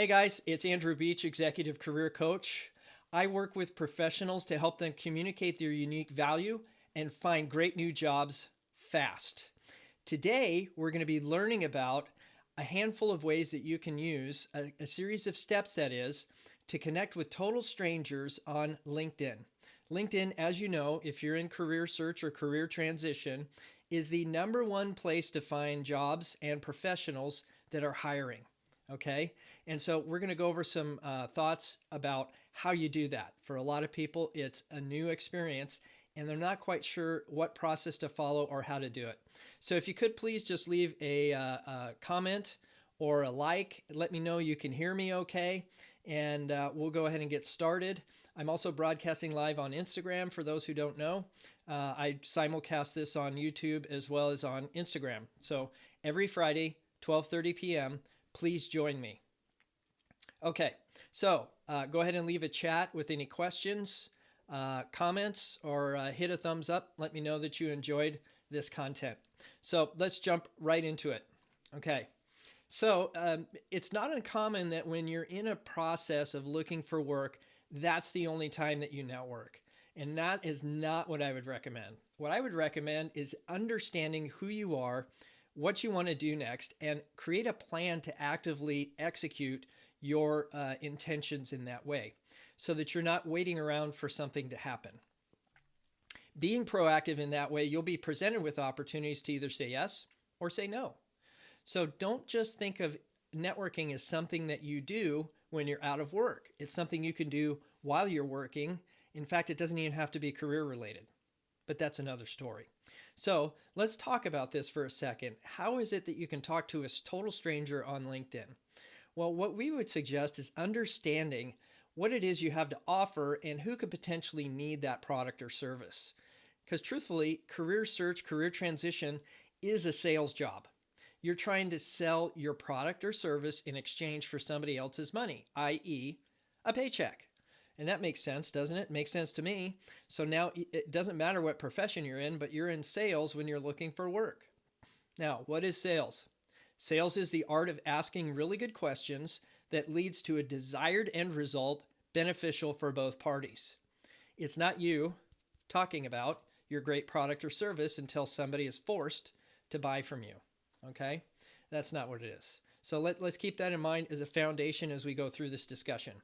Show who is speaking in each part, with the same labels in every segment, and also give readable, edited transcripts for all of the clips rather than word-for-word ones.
Speaker 1: Hey guys, it's Andrew Beach, Executive Career Coach. I work with professionals to help them communicate their unique value and find great new jobs fast. Today, we're going to be learning about a handful of ways that you can use, a series of steps that is, to connect with total strangers on LinkedIn. LinkedIn, as you know, if you're in career search or career transition, is the number one place to find jobs and professionals that are hiring. Okay, and so we're going to go over some thoughts about how you do that. For a lot of people, it's a new experience and they're not quite sure what process to follow or how to do it. So if you could please just leave a comment or a like, let me know you can hear me okay, and we'll go ahead and get started. I'm also broadcasting live on Instagram for those who don't know. I simulcast this on YouTube as well as on Instagram. So every Friday, 12:30 p.m., please join me. Okay, so go ahead and leave a chat with any questions, comments, or hit a thumbs up. Let me know that you enjoyed this content. So let's jump right into it. Okay, so it's not uncommon that when you're in a process of looking for work, that's the only time that you network. And that is not what I would recommend. What I would recommend is understanding who you are, what you want to do next, and create a plan to actively execute your intentions in that way so that you're not waiting around for something to happen. Being proactive in that way, you'll be presented with opportunities to either say yes or say no. So don't just think of networking as something that you do when you're out of work. It's something you can do while you're working. In fact, it doesn't even have to be career related, but that's another story. So let's talk about this for a second. How is it that you can talk to a total stranger on LinkedIn? Well, what we would suggest is understanding what it is you have to offer and who could potentially need that product or service. Because truthfully, career search, career transition is a sales job. You're trying to sell your product or service in exchange for somebody else's money, i.e., a paycheck. And that makes sense, doesn't it? It makes sense to me. So now it doesn't matter what profession you're in, but you're in sales when you're looking for work. Now, what is sales? Sales is the art of asking really good questions that leads to a desired end result beneficial for both parties. It's not you talking about your great product or service until somebody is forced to buy from you. Okay? That's not what it is. So let's keep that in mind as a foundation as we go through this discussion.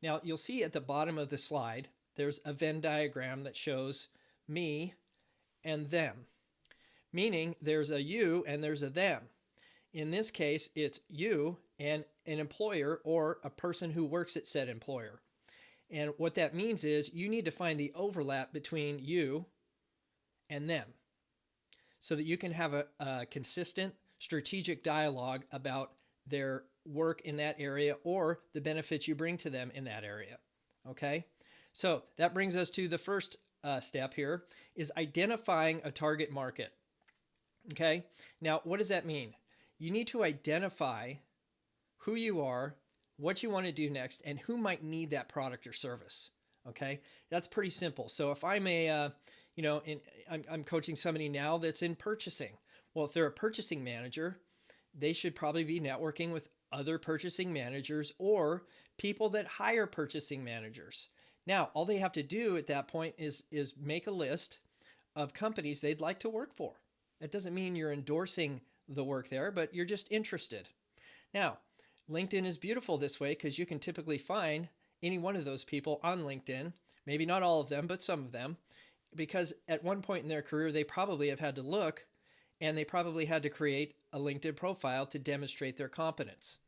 Speaker 1: Now, you'll see at the bottom of the slide, there's a Venn diagram that shows me and them, meaning there's a you and there's a them. In this case, it's you and an employer or a person who works at said employer. And what that means is you need to find the overlap between you and them so that you can have a consistent strategic dialogue about their work in that area or the benefits you bring to them in that area. Okay? So that brings us to the first step here is identifying a target market. Okay? Now, what does that mean? You need to identify who you are, what you want to do next, and who might need that product or service. Okay? That's pretty simple. So if I'm I'm coaching somebody now that's in purchasing. Well, if they're a purchasing manager, they should probably be networking with other purchasing managers or people that hire purchasing managers. Now, all they have to do at that point is make a list of companies they'd like to work for. That doesn't mean you're endorsing the work there, but you're just interested. Now, LinkedIn is beautiful this way because you can typically find any one of those people on LinkedIn, maybe not all of them, but some of them, because at one point in their career, they probably have had to look and they probably had to create a LinkedIn profile to demonstrate their competence.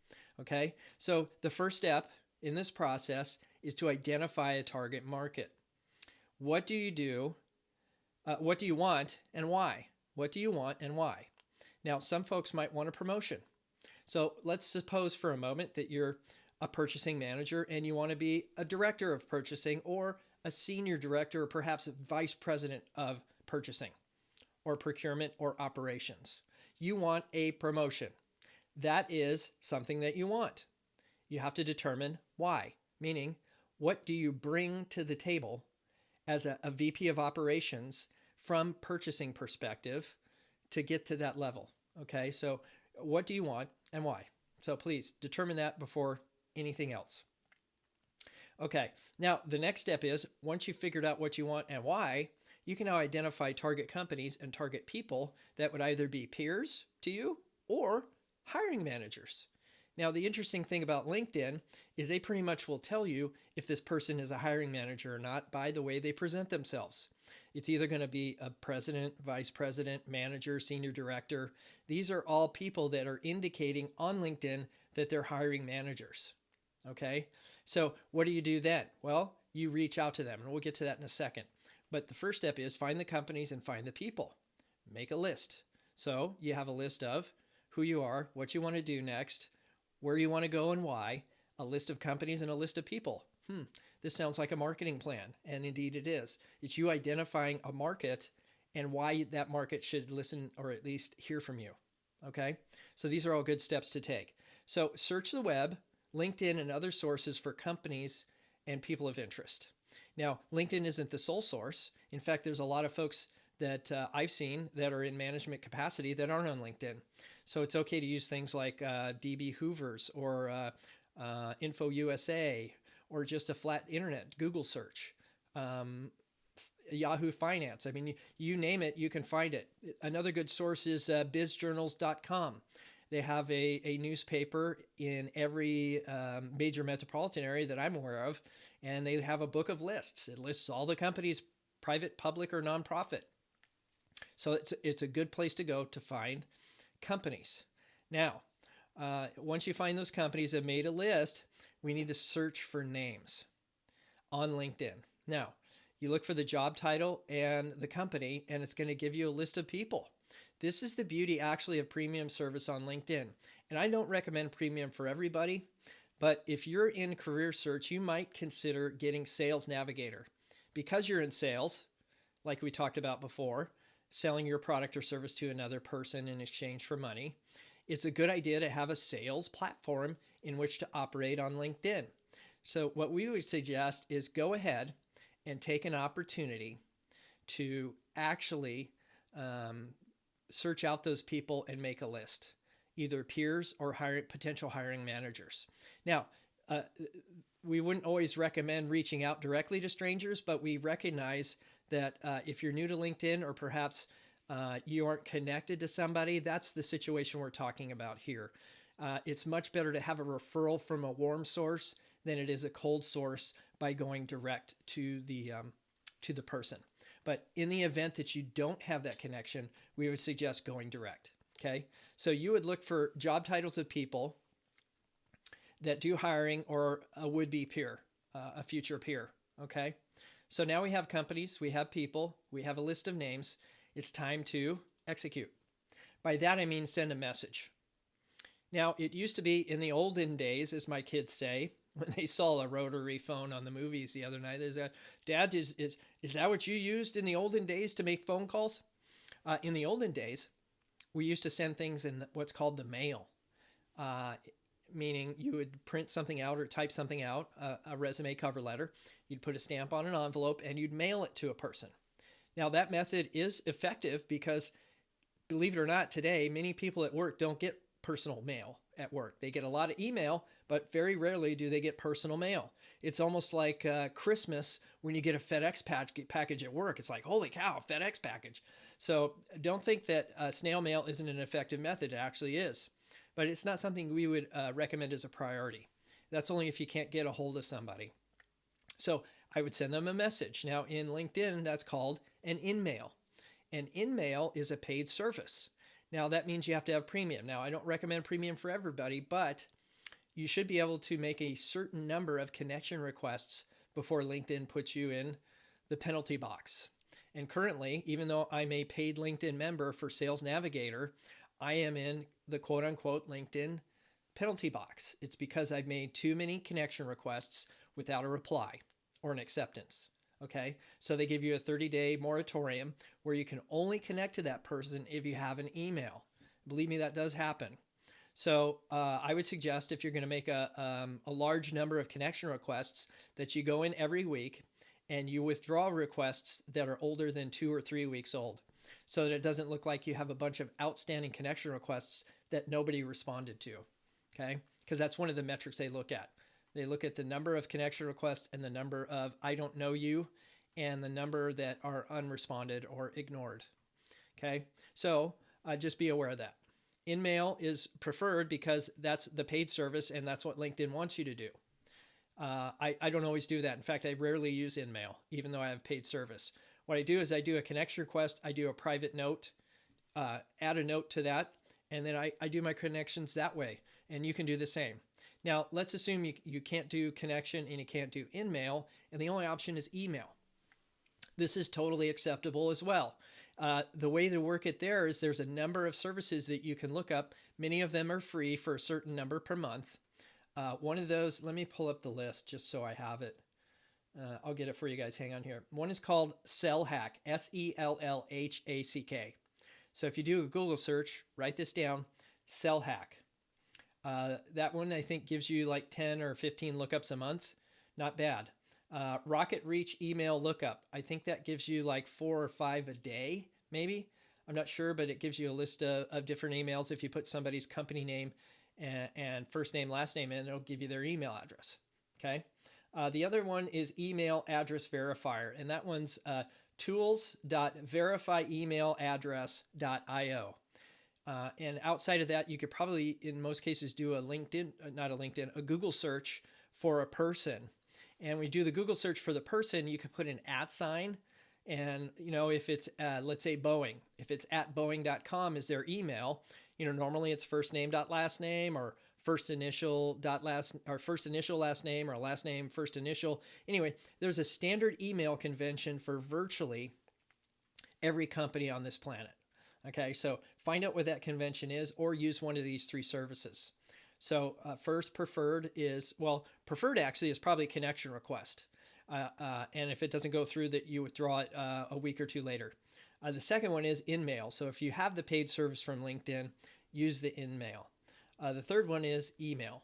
Speaker 1: Okay, so the first step in this process is to identify a target market. What do you do? What do you want and why? What do you want and why? Now, some folks might want a promotion. So let's suppose for a moment that you're a purchasing manager and you want to be a director of purchasing or a senior director or perhaps a vice president of purchasing or procurement or operations. You want a promotion. That is something that you want. You have to determine why, meaning what do you bring to the table as a VP of operations from purchasing perspective to get to that level. Okay, so what do you want and why? So please determine that before anything else. Okay, now the next step is once you've figured out what you want and why, you can now identify target companies and target people that would either be peers to you or hiring managers. Now, the interesting thing about LinkedIn is they pretty much will tell you if this person is a hiring manager or not by the way they present themselves. It's either going to be a president, vice president, manager, senior director. These are all people that are indicating on LinkedIn that they're hiring managers. Okay, so what do you do then? Well, you reach out to them, and we'll get to that in a second. But the first step is find the companies and find the people. Make a list. So you have a list of who you are, what you want to do next, where you want to go and why, a list of companies and a list of people. This sounds like a marketing plan, and indeed it is. It's you identifying a market and why that market should listen or at least hear from you. Okay, so these are all good steps to take. So search the web, LinkedIn, and other sources for companies and people of interest. Now, LinkedIn isn't the sole source. In fact, there's a lot of folks that I've seen that are in management capacity that aren't on LinkedIn. So it's okay to use things like DB Hoovers or Info USA or just a flat internet Google search, Yahoo Finance. I mean, you name it, you can find it. Another good source is bizjournals.com. They have a newspaper in every major metropolitan area that I'm aware of, and they have a book of lists. It lists all the companies, private, public, or nonprofit. So it's a good place to go to find companies. Now, once you find those companies and made a list, we need to search for names on LinkedIn. Now, you look for the job title and the company, and it's going to give you a list of people. This is the beauty actually of premium service on LinkedIn. And I don't recommend premium for everybody, but if you're in career search, you might consider getting Sales Navigator. Because you're in sales, like we talked about before, selling your product or service to another person in exchange for money, it's a good idea to have a sales platform in which to operate on LinkedIn. So what we would suggest is go ahead and take an opportunity to actually search out those people and make a list, either peers or potential hiring managers. Now, we wouldn't always recommend reaching out directly to strangers, but we recognize that if you're new to LinkedIn or perhaps you aren't connected to somebody, that's the situation we're talking about here. It's much better to have a referral from a warm source than it is a cold source by going direct to the person. But in the event that you don't have that connection, we would suggest going direct. Okay, so you would look for job titles of people that do hiring or a would-be peer, a future peer. Okay, so now we have companies, we have people, we have a list of names. It's time to execute. By that I mean send a message. Now, it used to be in the olden days, as my kids say, when they saw a rotary phone on the movies the other night, they said, "Dad, is that what you used in the olden days to make phone calls?" In the olden days, we used to send things in what's called the mail, meaning you would print something out or type something out, a resume cover letter. You'd put a stamp on an envelope and you'd mail it to a person. Now, that method is effective because, believe it or not, today, many people at work don't get personal mail at work. They get a lot of email, but very rarely do they get personal mail. It's almost like Christmas when you get a FedEx package at work. It's like, holy cow, FedEx package. So don't think that snail mail isn't an effective method. It actually is. But it's not something we would recommend as a priority. That's only if you can't get a hold of somebody. So I would send them a message. Now in LinkedIn, that's called an Inmail. An Inmail is a paid service. Now that means you have to have premium. Now I don't recommend premium for everybody, but you should be able to make a certain number of connection requests before LinkedIn puts you in the penalty box. And currently, even though I'm a paid LinkedIn member for Sales Navigator, I am in the quote unquote LinkedIn penalty box. It's because I've made too many connection requests without a reply or an acceptance. Okay, so they give you a 30-day moratorium where you can only connect to that person if you have an email. Believe me, that does happen. So I would suggest if you're going to make a large number of connection requests that you go in every week and you withdraw requests that are older than 2 or 3 weeks old so that it doesn't look like you have a bunch of outstanding connection requests that nobody responded to, okay? Because that's one of the metrics they look at. They look at the number of connection requests and the number of I don't know you and the number that are unresponded or ignored. Okay, so just be aware of that. Inmail is preferred because that's the paid service and that's what LinkedIn wants you to do. I don't always do that. In fact, I rarely use Inmail, even though I have paid service. What I do is I do a connection request, I do a private note, add a note to that, and then I do my connections that way. And you can do the same. Now, let's assume you can't do connection and you can't do Inmail, and the only option is email. This is totally acceptable as well. The way to work it there is there's a number of services that you can look up. Many of them are free for a certain number per month. One of those, let me pull up the list just so I have it. I'll get it for you guys. Hang on here. One is called SellHack, SELLHACK. So if you do a Google search, write this down, SellHack. That one I think gives you like 10 or 15 lookups a month. Not bad. Rocket Reach email lookup. I think that gives you like 4 or 5 a day, maybe. I'm not sure, but it gives you a list of different emails. If you put somebody's company name and first name, last name in, it'll give you their email address. Okay. The other one is Email Address Verifier, and that one's tools.verifyemailadress.io. And outside of that, you could probably, in most cases, do a Google search for a person. And when you do the Google search for the person, you can put an @ and, if it's, let's say Boeing, if it's at Boeing.com is their email, normally it's first name dot last name or first initial last name or last name, first initial. Anyway, there's a standard email convention for virtually every company on this planet. Okay, so find out what that convention is or use one of these 3 services. So first preferred actually is probably connection request. And if it doesn't go through, that you withdraw it a week or 2 later. The second one is Inmail. So if you have the paid service from LinkedIn, use the Inmail. The third one is email.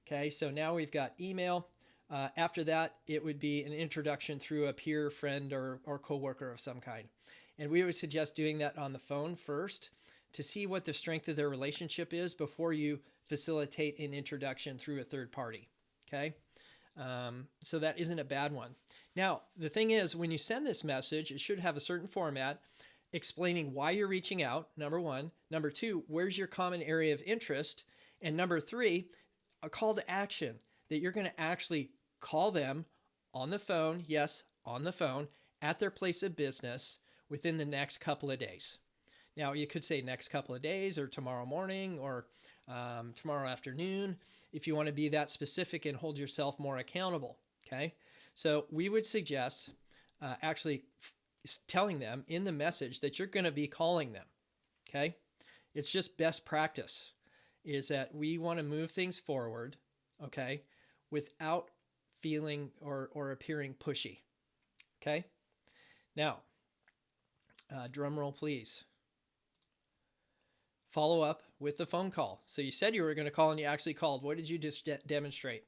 Speaker 1: Okay, so now we've got email. After that, it would be an introduction through a peer, friend, or coworker of some kind. And we would suggest doing that on the phone first to see what the strength of their relationship is before you facilitate an introduction through a third party. Okay, so that isn't a bad one. Now, the thing is, when you send this message, it should have a certain format explaining why you're reaching out, number 1. Number 2, where's your common area of interest? And number 3, a call to action that you're going to actually call them on the phone, yes, on the phone, at their place of business within the next couple of days. Now, you could say next couple of days or tomorrow morning or tomorrow afternoon if you want to be that specific and hold yourself more accountable, okay? So we would suggest actually telling them in the message that you're going to be calling them, okay? It's just best practice is that we want to move things forward, okay, without feeling or appearing pushy, okay? Now, drum roll, please. Follow up with the phone call. So you said you were going to call and you actually called. What did you just demonstrate?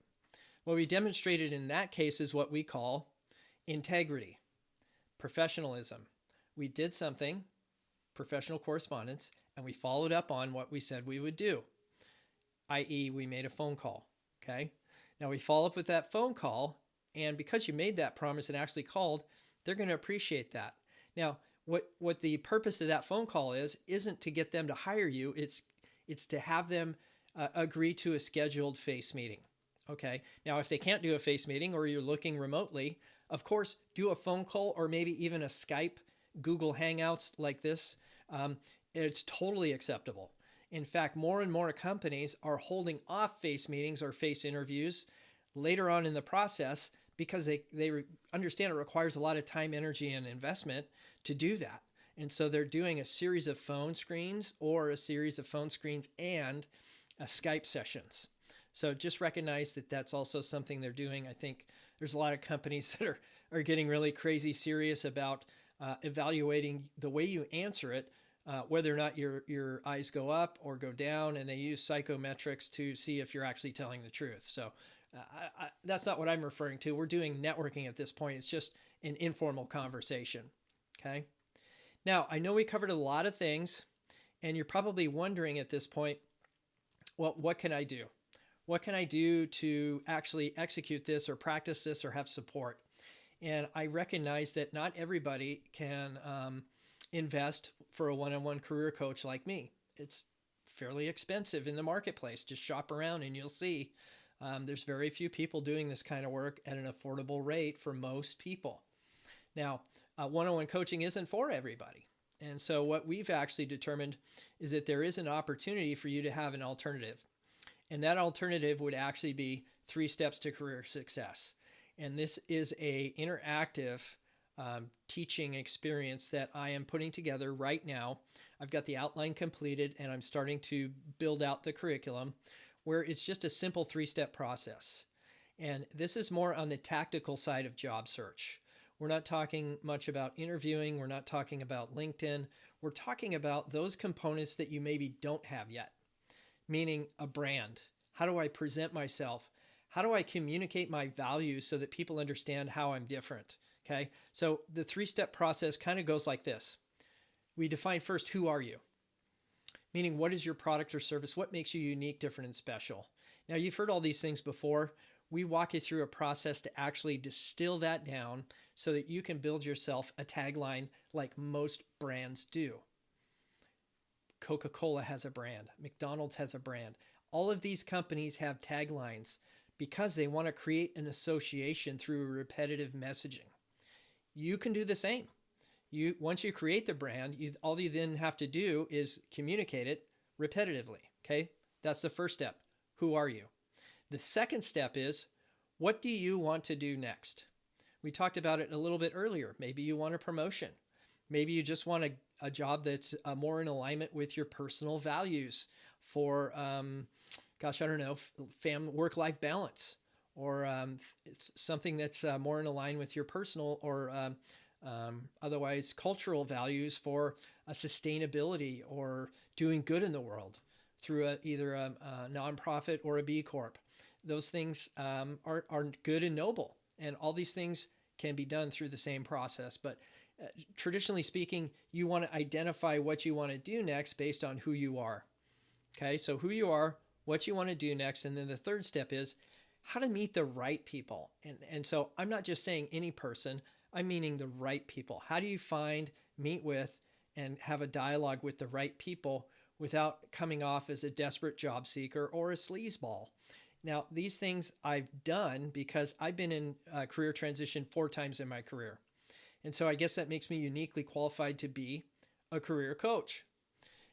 Speaker 1: What we demonstrated in that case is what we call integrity, professionalism. We did something, professional correspondence, and we followed up on what we said we would do, i.e. we made a phone call, okay? Now we follow up with that phone call, and because you made that promise and actually called, they're going to appreciate that. Now, what the purpose of that phone call isn't to get them to hire you. It's to have them agree to a scheduled face meeting. Okay. Now, if they can't do a face meeting or you're looking remotely, of course, do a phone call or maybe even a Skype, Google Hangouts like this. It's totally acceptable. In fact, more and more companies are holding off face meetings or face interviews later on in the process because they understand it requires a lot of time, energy, and investment to do that. And so they're doing a series of phone screens or a series of phone screens and Skype sessions. So just recognize that that's also something they're doing. I think there's a lot of companies that are getting really crazy serious about evaluating the way you answer it, whether or not your eyes go up or go down, and they use psychometrics to see if you're actually telling the truth. So that's not what I'm referring to. We're doing networking at this point. It's just an informal conversation. Okay. Now, I know we covered a lot of things, and you're probably wondering at this point, well, what can I do? What can I do to actually execute this or practice this or have support? And I recognize that not everybody can invest for a one-on-one career coach like me. It's fairly expensive in the marketplace. Just shop around and you'll see there's very few people doing this kind of work at an affordable rate for most people. Now, one-on-one coaching isn't for everybody. And so what we've actually determined is that there is an opportunity for you to have an alternative. And that alternative would actually be 3 steps to career success. And this is a interactive teaching experience that I am putting together right now. I've got the outline completed and I'm starting to build out the curriculum where it's just a simple 3-step process. And this is more on the tactical side of job search. We're not talking much about interviewing. We're not talking about LinkedIn. We're talking about those components that you maybe don't have yet, meaning a brand. How do I present myself? How do I communicate my values so that people understand how I'm different? Okay, so the 3-step process kind of goes like this. We define first, who are you? Meaning, what is your product or service? What makes you unique, different, and special? Now, you've heard all these things before. We walk you through a process to actually distill that down so that you can build yourself a tagline like most brands do. Coca-Cola has a brand. McDonald's has a brand. All of these companies have taglines because they want to create an association through repetitive messaging. You can do the same. Once you create the brand, all you then have to do is communicate it repetitively. Okay, that's the first step. Who are you? The second step is, what do you want to do next? We talked about it a little bit earlier. Maybe you want a promotion. Maybe you just want a job that's more in alignment with your personal values for, work-life balance, or something that's more in line with your personal or otherwise cultural values for sustainability or doing good in the world through either a nonprofit or a B Corp. Those things are good and noble, and all these things can be done through the same process. But traditionally speaking, you want to identify what you want to do next based on who you are. Okay, so who you are, what you want to do next, and then the third step is how to meet the right people. And so I'm not just saying any person, I'm meaning the right people. How do you find, meet with, and have a dialogue with the right people without coming off as a desperate job seeker or a sleazeball? Now, these things I've done because I've been in career transition 4 times in my career. And so I guess that makes me uniquely qualified to be a career coach.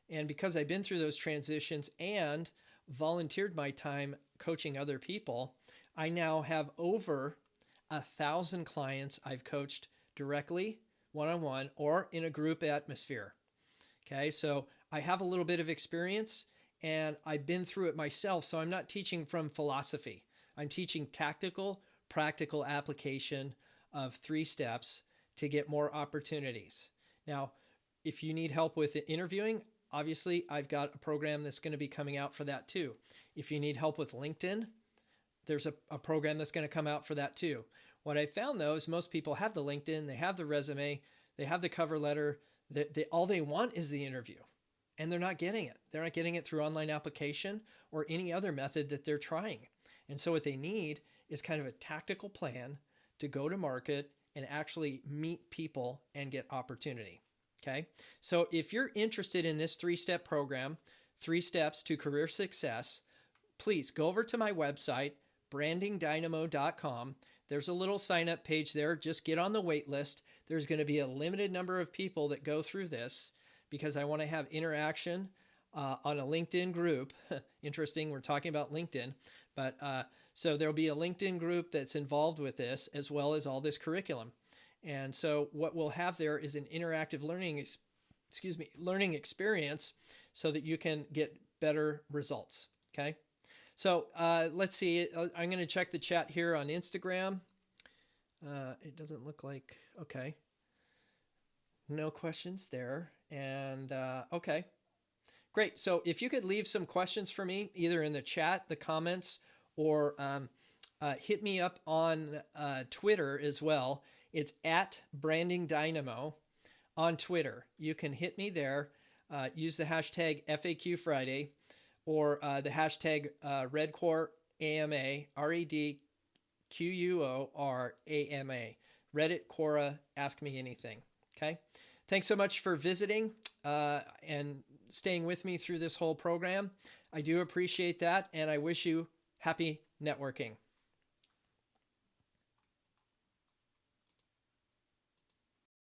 Speaker 1: And because I've been through those transitions and volunteered my time coaching other people, I now have over 1,000 clients I've coached directly, one-on-one, or in a group atmosphere. Okay, so I have a little bit of experience and I've been through it myself. So I'm not teaching from philosophy. I'm teaching tactical, practical application of 3 steps to get more opportunities. Now, if you need help with interviewing, obviously I've got a program that's going to be coming out for that too. If you need help with LinkedIn, there's a program that's going to come out for that too. What I found though is most people have the LinkedIn, they have the resume, they have the cover letter, all they want is the interview. And they're not getting it. They're not getting it through online application or any other method that they're trying. And so what they need is kind of a tactical plan to go to market and actually meet people and get opportunity. Okay. So if you're interested in this 3-step program, 3 steps to career success, please go over to my website, brandingdynamo.com. There's a little sign up page there. Just get on the wait list. There's going to be a limited number of people that go through this because I want to have interaction on a LinkedIn group. Interesting, we're talking about LinkedIn. But so there'll be a LinkedIn group that's involved with this as well as all this curriculum. And so what we'll have there is an interactive learning experience so that you can get better results. Okay. So let's see. I'm going to check the chat here on Instagram. It doesn't look like, okay. No questions there. And okay, great. So if you could leave some questions for me, either in the chat, the comments, or hit me up on Twitter as well. It's at Branding Dynamo on Twitter. You can hit me there. Use the hashtag FAQ Friday or the hashtag AMA, REDQUORAMA. Reddit, Quora, Ask Me Anything. Okay. Thanks so much for visiting and staying with me through this whole program. I do appreciate that, and I wish you happy networking.